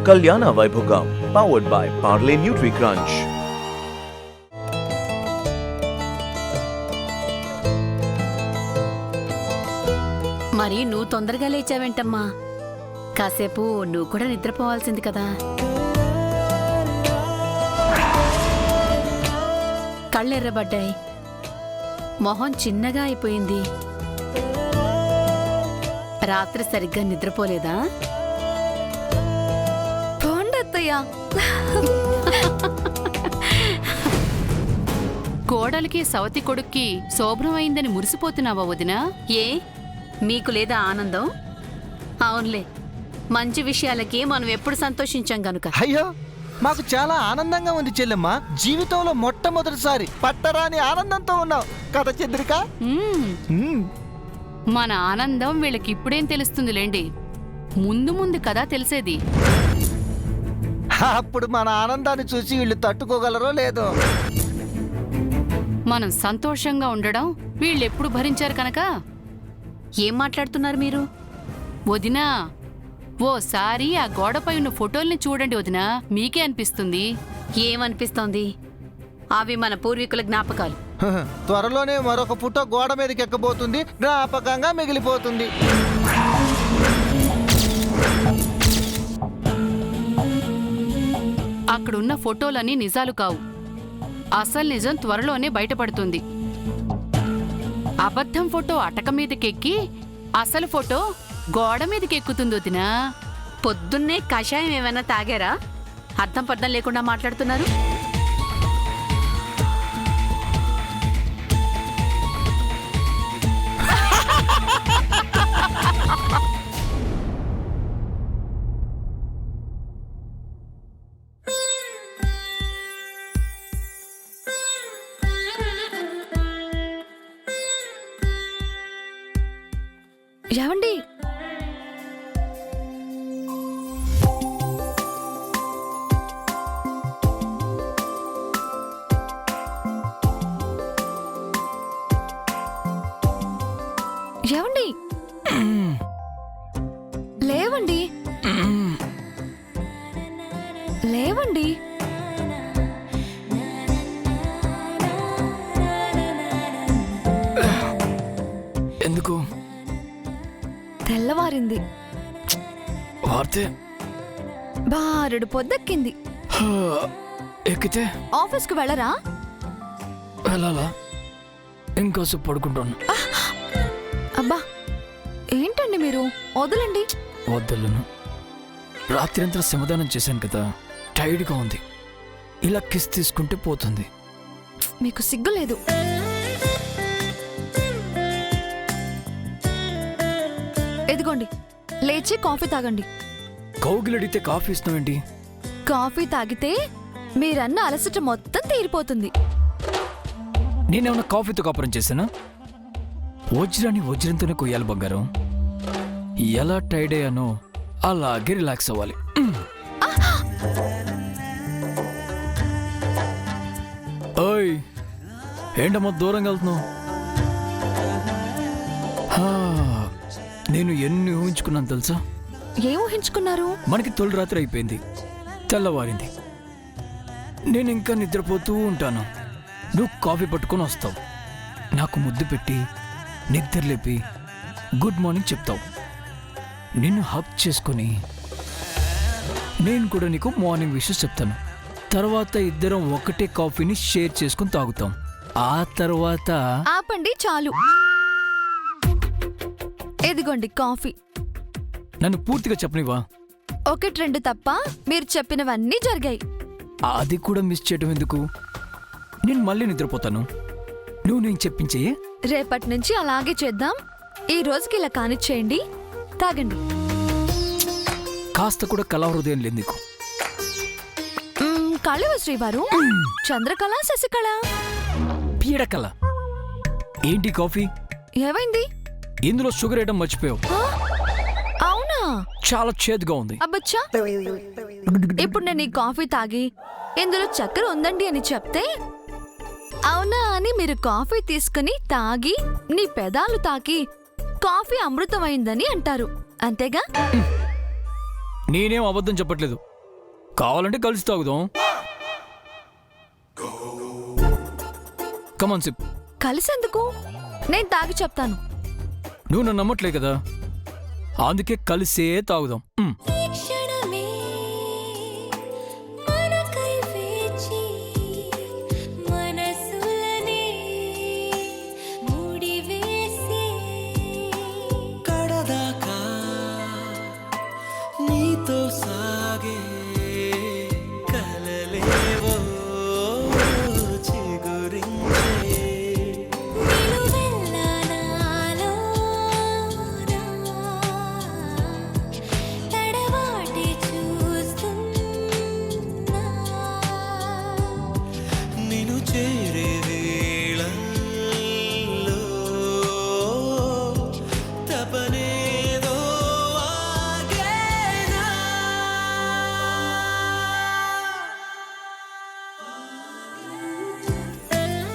Kalyana Vaibhogam, powered by Parle Nutri Crunch. మరి నువ్వు తొందరగా లేచావేంటమ్మా? కాసేపు నువ్వు కూడా నిద్రపోవాల్సింది కదా. కళ్ళెర్రబడ్డాయి, మొహం చిన్నగా అయిపోయింది. రాత్రి సరిగ్గా నిద్రపోలేదా? పోండత్తయ్యా. కోడలికి సవతి కొడుక్కి శోభ్రమైందని మురిసిపోతున్నావా వదినా? ఏ మీకు లేదా ఆనందం? అవునులే, మంచి విషయాలకి మనం ఎప్పుడు సంతోషించాం గనుక. అయ్యో, మాకు చాలా ఆనందంగా ఉంది చెల్లెమ్మ. జీవితంలో మొట్టమొదటిసారి పట్టరాని ఆనందంతో ఉన్నావు కదా చంద్రిక. మన ఆనందం వీళ్ళకి ఇప్పుడేం తెలుస్తుందిలేండి, ముందు ముందు కదా తెలిసేది. అప్పుడు మన ఆనందాన్ని చూసి వీళ్ళు తట్టుకోగలరో లేదో. మనం సంతోషంగా ఉండడం వీళ్ళెప్పుడు భరించారు కనుక. ఏం మాట్లాడుతున్నారు మీరు? వదినా, ఓసారి ఆ గోడపై ఉన్న ఫోటోల్ని చూడండి వదినా, మీకే అనిపిస్తుంది. ఏమనిపిస్తోంది? అవి మన పూర్వీకుల జ్ఞాపకాలు. త్వరలోనే మరొక ఫోటో గోడ మీదకి ఎక్కబోతుంది, జ్ఞాపకంగా మిగిలిపోతుంది. అక్కడున్న ఫోటోలన్నీ నిజాలు కావు. అసలు నిజం త్వరలోనే బయటపడుతుంది. అబద్ధం ఫోటో అటక మీదకెక్కి అసలు ఫోటో గోడ మీదకెక్కుతుంది వదినా. పొద్దున్నే కషాయం ఏమైనా తాగారా? అర్థం పర్థం లేకుండా మాట్లాడుతున్నారు. ఏవండి, ఏవండి, లేవండి, లేవండి. ఎందుకు? తెల్లవారింది, వార్తే బారెడు పొద్దెక్కింది. ఎక్కితే ఆఫీస్కి వెళ్ళరా? వెళ్ళాలా? ఇంకోసేపు పడుకుంటాను. అబ్బా, ఏంటండి మీరు? వదలండి. వద్దలను. రాత్రి అంతా శ్రమదానం చేశాను కదా, టైర్డ్గా ఉంది. ఇలా కిస్ తీసుకుంటే పోతుంది. మీకు సిగ్గు లేదు. ఎదిగోండి, లేచి కాఫీ తాగండి. కౌగిలడితే కాఫీ ఇస్తామేంటి? కాఫీ తాగితే మీరన్న అలసట మొత్తం తీరిపోతుంది. నేనేమన్నా కాఫీతో కాపురం చేశానా? వజ్రాన్ని వజ్రంతోనే కొయ్యాలి బంగారం. ఎలా టైర్డ్ అయ్యానో అలాగే రిలాక్స్ అవ్వాలి. ఓయ్, ఏంటమ్మా దూరంగా వెళ్తున్నావు? నేను ఎన్ని ఊహించుకున్నాను తెలుసా? ఏం ఊహించుకున్నారు? మనకి తొలి రాత్రి అయిపోయింది, తెల్లవారింది. నేను ఇంకా నిద్రపోతూ ఉంటాను. నువ్వు కాఫీ పట్టుకొని వస్తావు, నాకు ముద్దు పెట్టి నిద్రలేపి గుడ్ మార్నింగ్ చెప్తావు. నిన్ను హక్ చేసుకొని నేను కూడా నీకు మార్నింగ్ విషెస్ చెప్తాను. తర్వాత ఇద్దరం ఒకటే కాఫీని షేర్ చేసుకుని తాగుతాం. ఆ తర్వాత ఆపండి, చాలు. ఎదిగోండి కాఫీ. నన్ను పూర్తిగా చెప్పనివా? ఒకటి రెండు తప్ప మీరు చెప్పినవన్నీ జరిగాయి. అది కూడా మిస్ చేయడం ఎందుకు? నేను మళ్ళీ నిద్రపోతాను. నువ్వు నేను చెప్పించేయే. రేపటి నుంచి అలాగే చేద్దాం. ఈ రోజుకి ఇలా కానిచ్చేయండి, తాగండి. కాస్త కూడా కళా హృదయం లేదు నీకు. కళవ శ్రీవారు, చంద్రకళ, శశికళ, పీడకళ. ఏంటి కాఫీ? ఏమైంది? ఇందులో షుగర్ వేయడం మర్చిపోయావు. అవునా? చాలా చేదుగా ఉంది. అబ్బచ్చా, ఇప్పుడు నేను ఈ కాఫీ తాగి ఇందులో చక్కెర ఉందండి అని చెప్తే అవునా అని మీరు కాఫీ తీసుకుని తాగి నీ పెదాలు తాకి కాఫీ అమృతమైందని అంటారు, అంతేగా? నేనేం అబద్ధం చెప్పట్లేదు. కావాలంటే కలిసి తాగుదాం. కమాన్ సిప్. కలిసేందుకు? నేను తాగి చెప్తాను. నువ్వు నన్ను నమ్మట్లే కదా, అందుకే కలిసే తాగుదాం.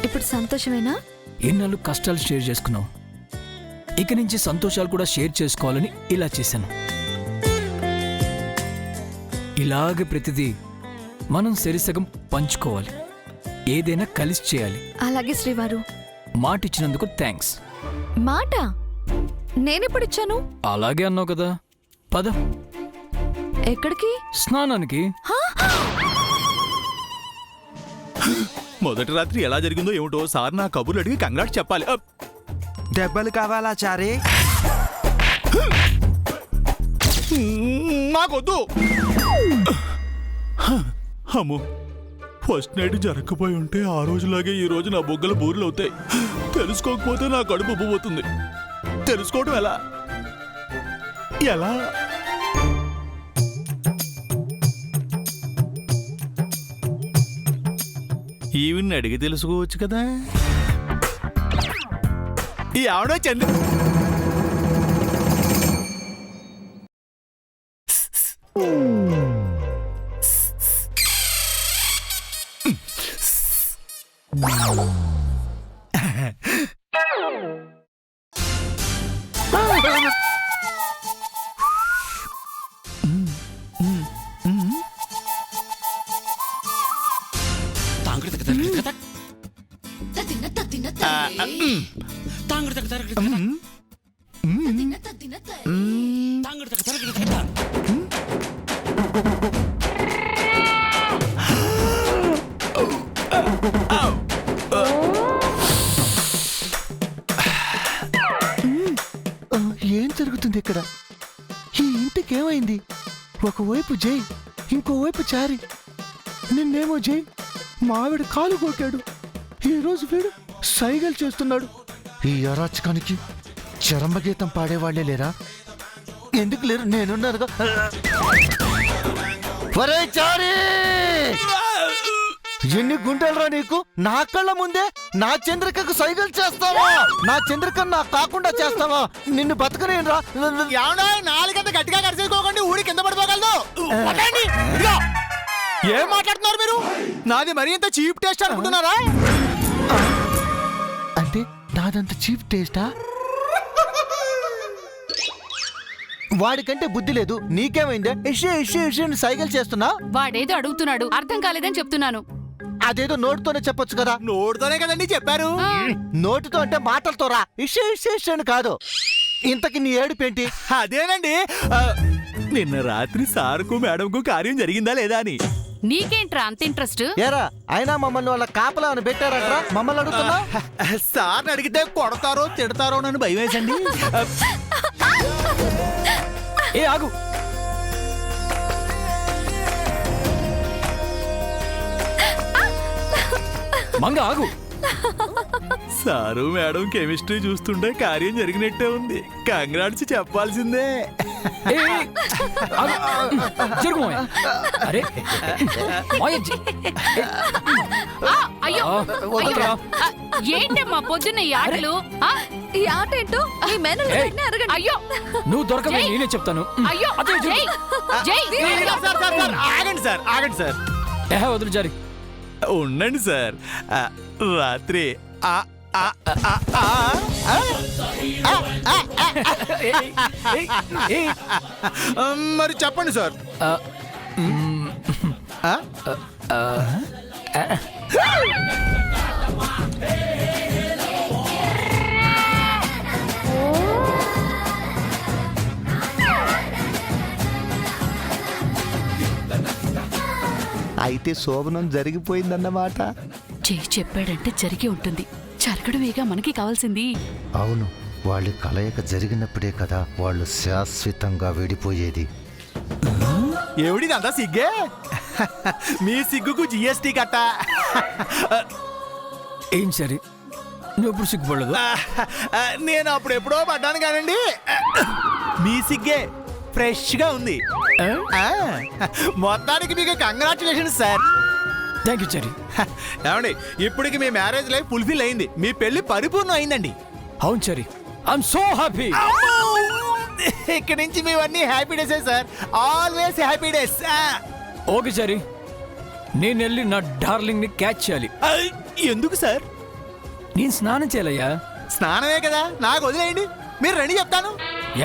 ఇప్పుడు సంతోషమేనా? ఎన్నాళ్ళు కష్టాలు షేర్ చేసుకున్నాం, ఇక నుంచి సంతోషాలు కూడా షేర్ చేసుకోవాలని ఇలా చేశాను. ఇలాగే ప్రతిదీ మనం సరిసగం పంచుకోవాలి, ఏదైనా కలిసి చేయాలి. అలాగే శ్రీవారు. మాట ఇచ్చినందుకు థ్యాంక్స్. మాట నేనెప్పుడిచ్చాను? అలాగే అన్నావు కదా. పద. ఎక్కడికి? స్నానానికి. మొదటి రాత్రి ఎలా జరిగిందో ఏమిటో సార్ నా కబుర్లు అడిగి కంగ్రాట్స్ చెప్పాలి. దెబ్బలు కావాలా చారీ? నాకొద్దు. అమ్మో, ఫస్ట్ నైట్ జరగకపోయి ఉంటే ఆ రోజులాగే ఈ రోజు నా బొగ్గల బూరెలు అవుతాయి. తెలుసుకోకపోతే నా కడుపు ఉబ్బిపోతుంది. తెలుసుకోవడం ఎలా? ఎలా? ఈవిని అడిగి తెలుసుకోవచ్చు కదా. ఈ ఆవిడ చంద్ర ఏం జరుగుతుంది ఇక్కడ? ఈ ఇంటికి ఏమైంది? ఒకవైపు జై, ఇంకోవైపు చారి. నిన్నేమో జై మావిడ కాలు కొట్టాడు, ఈరోజు వీడు సైగలు చేస్తున్నాడు. ఈ అరాచకానికి చరమగీతం పాడేవాళ్లే లేరా? ఎందుకు లేరు? నేనున్నానుగా. ఒరే చారి, ఎన్ని గుండెలరా నీకు? నా కళ్ళ ముందే నా చంద్రికకు సైగలు చేస్తావా? నా చంద్రిక నా కాకుండా చేస్తావా? నిన్ను బతకనేరా? నాలుగంత గట్టిగా కరిచేసుకోకండి, ఊడి కింద పడిపోగలదు. ఏం మాట్లాడుతున్నారు మీరు? నాది మరీ ఇంత చీప్ టేస్ట్ అనుకుంటున్నారా? అంటే నాదంత చీప్ టేస్టా? వాడికంటే బుద్ధి లేదు, నీకేమైందే? ఇషే ఇషే ఇషే సైకిల్ చేస్తున్నా. వాడేదో అడుగుతున్నాడు, అర్థం కాలేదని చెప్తున్నాను. అదేదో నోటితోనే చెప్పొచ్చు కదా. నోటితోనే కదండి చెప్పారు. నోటితో అంటే మాటలతో రా. ఇషే ఇషే ఇషే అని కాదు. ఇంతకి నీ ఏడుపేంటి? అదేనండి, నిన్న రాత్రి సార్కు మేడంకు కార్యం జరిగిందా లేదా అని. నీకేంట్రా అంత ఇంట్రెస్ట్? ఏరా, అయినా మమ్మల్ని వాళ్ళ కాపలా అని పెట్టారట్రా? మమ్మల్ని అడుగుతున్నా? సార్ని అడిగితే కొడతారో తిడతారో నన్ను భయం వేసండి. ఏ ఆగు. మంగ ఆగు. సారు మేడం కెమిస్ట్రీ చూస్తుంటే కార్యం జరిగినట్టే ఉంది. కంగ్రాట్స్ చెప్పాల్సిందే. ఏ, ఆగు. జరుగు మావయ్య. అరే మావయ్య, అయ్యో వదలరా. ఏంటమ్మా పొద్దున్న ఈ ఆటలు? ఈ ఆట ఏంటో మీ మేనల్ని ఏయ్. వెంటనే అడగండి. అయ్యో నువ్వు దొరకవే, నేనే చెప్తాను. అయ్యో అదే జరుగు. జై జై ఆగండి సార్, ఆగండి సార్. వదులు జారి. ఉండండి సార్. రాత్రి మరి చెప్పండి సార్. ఆ? అయితే శోభనం జరిగిపోయిందన్నమాట. చెయ్యి చెప్పాడంటే జరిగి ఉంటుంది. జరగడమేగా మనకి కావాల్సింది. అవును, వాళ్ళ కలయిక జరిగినప్పుడే కదా వాళ్ళు శాశ్వతంగా విడిపోయేది. ఎవడిదంతా సిగ్గే? మీ సిగ్గుకు జిఎస్టీ కట్ట. ఏం సరే, నువ్వు ఎప్పుడు సిగ్గుపడలేదు. నేను అప్పుడు ఎప్పుడో పడ్డాను కానండి. మీ సిగ్గే ఫ్రెష్ గా ఉంది. ఆ, మొత్తానికి మీకు congratulations sir. Thank you cherry. ఏమండి, ఇప్పటికి మీ మ్యారేజ్ లైఫ్ ఫుల్ఫిల్ అయింది. మీ పెళ్లి పరిపూర్ణం అయిందండి. అవును చెరీ, ఐఎమ్ సో హ్యాపీ. ఇక్కడి నుంచి మేవన్నీ హ్యాపీ డేసే sir. Always happy days. Okay cherry, నేను వెళ్ళి నా డార్లింగ్ ని క్యాచ్ చేయాలి. ఎందుకు సార్? నేను స్నానం చేయాలయ్యా. స్నానమే కదా, నాకు వదిలేయండి. మీరు రండి చెప్తాను.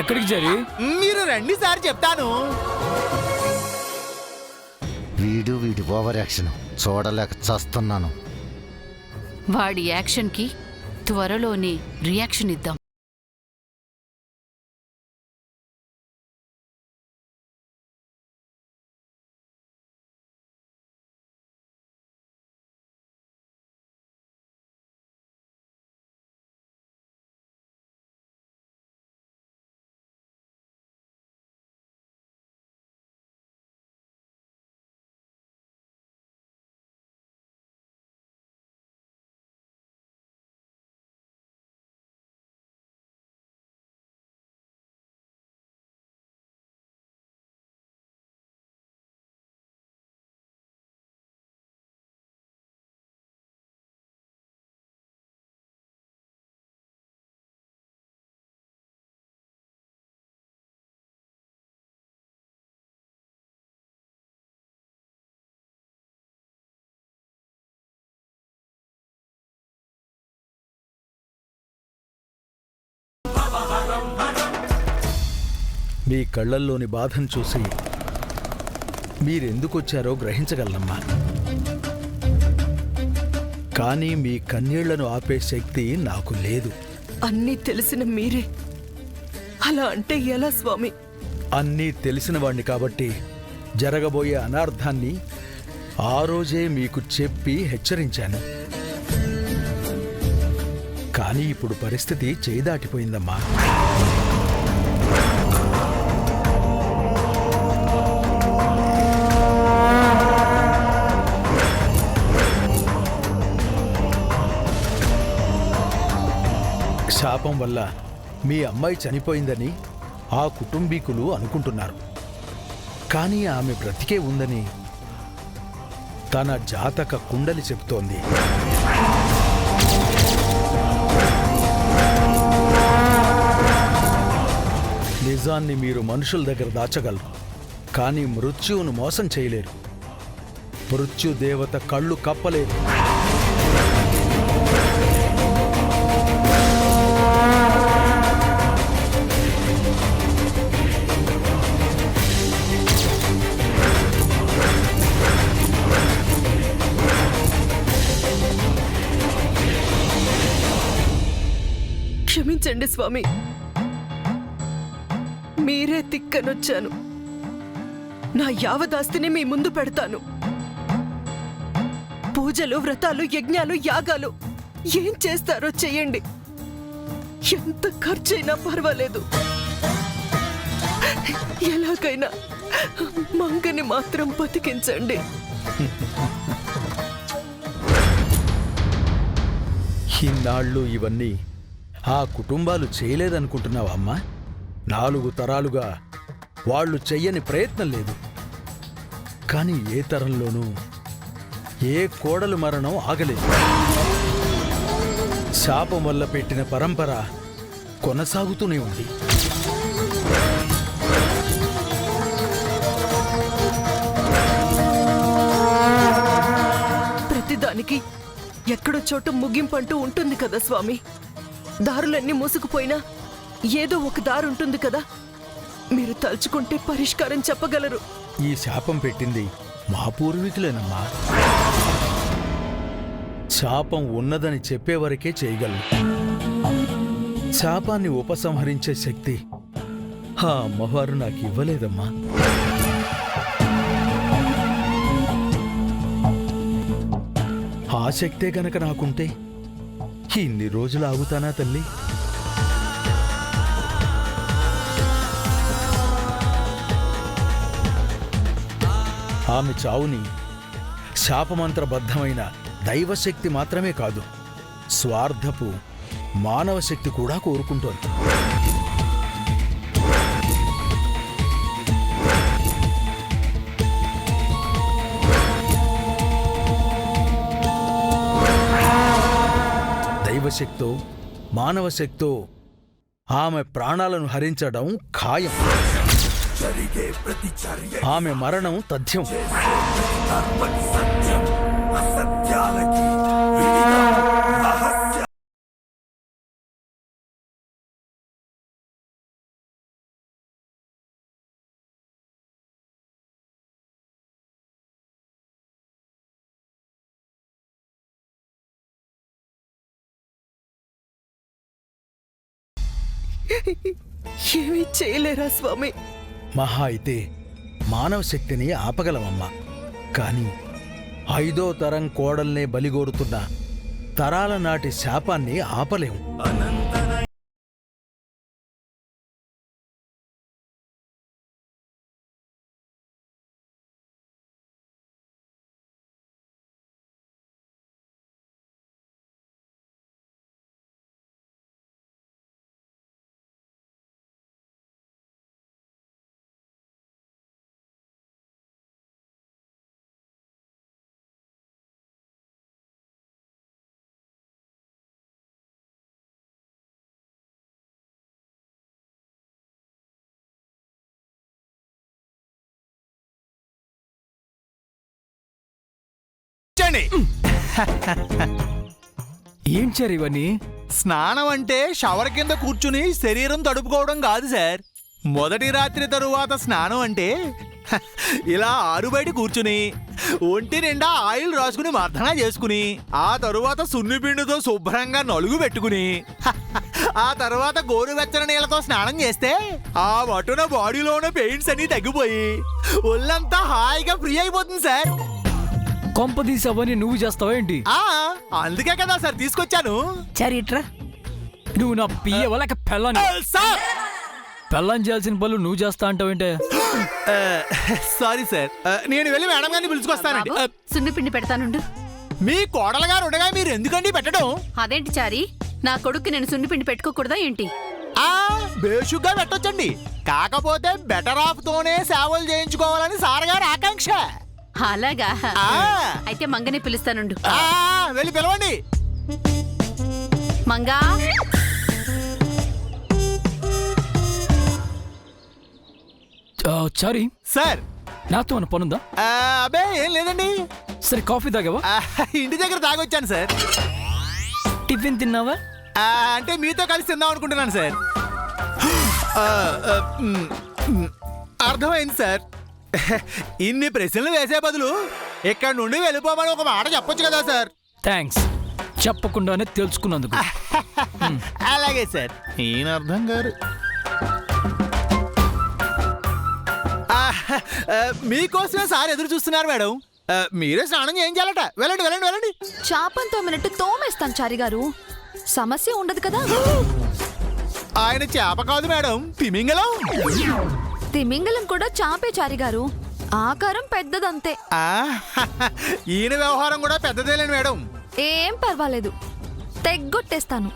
ఎక్కడికి చెరీ? మీరు రండి సార్ చెప్తాను. వీడి ఓవర్ యాక్షన్ చూడలేక చస్తున్నాను. వాడి యాక్షన్కి త్వరలోనే రియాక్షన్ ఇద్దాం. మీ కళ్ళల్లోని బాధను చూసి మీరెందుకొచ్చారో గ్రహించగలనమ్మా. కానీ మీ కన్నీళ్లను ఆపే శక్తి నాకు లేదు. అన్నీ తెలిసిన మీరే అలా అంటే ఎలా స్వామి? అన్నీ తెలిసిన వాణ్ణి కాబట్టి జరగబోయే అనార్థాన్ని ఆ రోజే మీకు చెప్పి హెచ్చరించాను. కానీ ఇప్పుడు పరిస్థితి చేయి దాటిపోయిందమ్మా. శాపం వల్ల మీ అమ్మాయి చనిపోయిందని ఆ కుటుంబీకులు అనుకుంటున్నారు. కానీ ఆమె బ్రతికే ఉందని తన జాతక కుండలి చెప్తోంది. నిజాన్ని మీరు మనుషుల దగ్గర దాచగలరు, కానీ మృత్యువును మోసం చేయలేరు. మృత్యుదేవత కళ్ళు కప్పలేదు. క్షమించండి స్వామి, మీరే తిక్కనొచ్చాను. నా యావదాస్తిని మీ ముందు పెడతాను. పూజలు, వ్రతాలు, యజ్ఞాలు, యాగాలు ఏం చేస్తారో చెయ్యండి. ఎంత ఖర్చైనా పర్వాలేదు. ఎలాగైనా మంగని మాత్రం బతికించండి. ఇన్నాళ్ళు ఇవన్నీ ఆ కుటుంబాలు చేయలేదనుకుంటున్నావా అమ్మా? 4 తరాలుగా వాళ్ళు చెయ్యని ప్రయత్నం లేదు. కానీ ఏ తరంలోనూ ఏ కోడలు మరణం ఆగలేదు. శాపం వల్ల పెట్టిన పరంపర కొనసాగుతూనే ఉంది. ప్రతిదానికి ఎక్కడో చోట ముగింపంటూ ఉంటుంది కదా స్వామి. దారులన్నీ మూసుకుపోయినా ఏదో ఒక దారి ఉంటుంది కదా. మీరు తలుచుకుంటే పరిష్కారం చెప్పగలరు. ఈ శాపం పెట్టింది మా పూర్వీకులేనమ్మా. శాపం ఉన్నదని చెప్పేవరకే చేయగలను. శాపాన్ని ఉపసంహరించే శక్తి ఆ అమ్మవారు నాకు ఇవ్వలేదమ్మా. ఆ శక్తే గనక నాకుంటే ఇన్ని రోజులు ఆగుతానా తల్లి? ఆమె చావుని శాపమంత్రబద్ధమైన దైవశక్తి మాత్రమే కాదు, స్వార్థపు మానవ శక్తి కూడా కోరుకుంటోంది. దైవశక్తో మానవ శక్తో ఆమె ప్రాణాలను హరించడం ఖాయం. ఆమె మరణం తథ్యం. ఏమీ చేయలేరా స్వామి? మహా అయితే మానవ శక్తిని ఆపగలమమ్మా. కానీ 5వ తరం కోడల్నే బలిగోరుతున్న తరాల నాటి శాపాన్ని ఆపలేం. ఏం సార్ ఇవన్నీ? స్నానం అంటే షవర్ కింద కూర్చుని శరీరం తడుపుకోవడం కాదు సార్. మొదటి రాత్రి తరువాత స్నానం అంటే ఇలా ఆరుబయట కూర్చుని ఒంటి నిండా ఆయిల్ రాసుకుని మర్దన చేసుకుని ఆ తరువాత సున్నిపిండితో శుభ్రంగా నలుగు పెట్టుకుని ఆ తర్వాత గోరువెచ్చని నీళ్ళతో స్నానం చేస్తే ఆ మటున బాడీలో ఉన్న పెయిన్స్ అన్ని తగ్గిపోయి ఒళ్ళంతా హాయిగా ఫ్రీ అయిపోతుంది సార్. కొంపదీసి అవన్నీ నువ్వు చేస్తావా ఏంటి? అందుకే కదా సార్ తీసుకొచ్చాను. చరిట్రా, నువ్వు నా పియ్య వాళ్ళక పెళ్ళాని పెళ్ళం చేయాల్సిన పనులు నువ్వు చేస్తా అంటావేంటే? సారీ సార్, నేను వెళ్ళి మేడం గారిని పిలుచుకొస్తానండి. సున్నిపిండి పెడతానుండు. మీ కోడలు గారు ఉండగా మీరు ఎందుకండి పెట్టడం? అదేంటి చారి, నా కొడుక్కి నేను సున్నిపిండి పెట్టుకోకూడదా ఏంటి? బేషుగ్గా పెట్టొచ్చండి. కాకపోతే బెటర్ ఆఫ్ తోనే సేవలు చేయించుకోవాలని సార్ గారు ఆకాంక్ష. అలాగా? అయితే మంగనే పిలుస్తానుండు. వెళ్ళి పిలవండి. మంగా, చారి సార్, నాతో మన పనుందా? అబ్బే ఏం లేదండి. సరే, కాఫీ తాగావా? ఇంటి దగ్గర తాగొచ్చాను సార్. టిఫిన్ తిన్నావా? అంటే మీతో కలిసి తిందాం అనుకుంటున్నాను సార్. అర్థమైంది సార్. ఇన్ని ప్రశ్నలు వేసే బదులు ఇక్కడ నుండి వెళ్ళిపోమని ఒక మాట చెప్పొచ్చు కదా సార్. థ్యాంక్స్, చెప్పకుండానే తెలుసుకున్నందుకు. అలాగే సార్. ఈయన అర్థం గారు మీకోసమే సార్ ఎదురు చూస్తున్నారు మేడం. మీరే స్నానం చేయించాలట. వెళ్ళండి వెళ్ళండి వెళ్ళండి. చాపం తోమినట్టు తోమేస్తాను చారి గారు, సమస్య ఉండదు కదా. ఆయన చేప కాదు మేడం, తిమింగలం. తిమింగలం కూడా చాపే చారి గారు, ఆకారం పెద్దదంతే. ఈయన వ్యవహారం కూడా పెద్దదేలేండి మేడం. ఏం పర్వాలేదు, తెగ్గొట్టేస్తాను.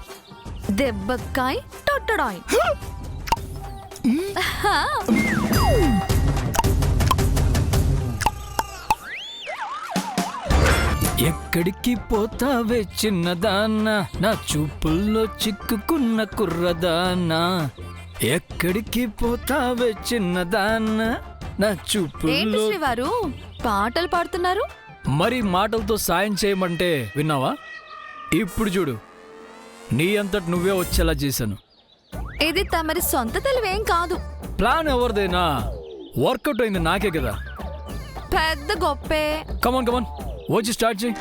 దెబ్బకాయ టొట్టడాయ్. ఎక్కడికి పోతావే చిన్నదాన్నా, నా చూపుల్లో చిక్కుకున్న కుర్రదాన్నా. ఎక్కడికి పోతావే చిన్నదాన్నా, నా ఏంటి చూపుల్లో. శ్రీవారు పాటలు పాడుతున్నారు? మరి మాటలతో సాయం చేయమంటే విన్నావా? ఇప్పుడు చూడు, నీ అంతటి నువ్వే వచ్చేలా చేశాను. ఇది తమరి సొంత తెలివేం కాదు. ప్లాన్ ఎవరిదైనా వర్కౌట్ అయింది నాకే కదా. పెద్ద గొప్పే. కమాన్ కమాన్ వచ్చి స్టార్ట్ చేయి.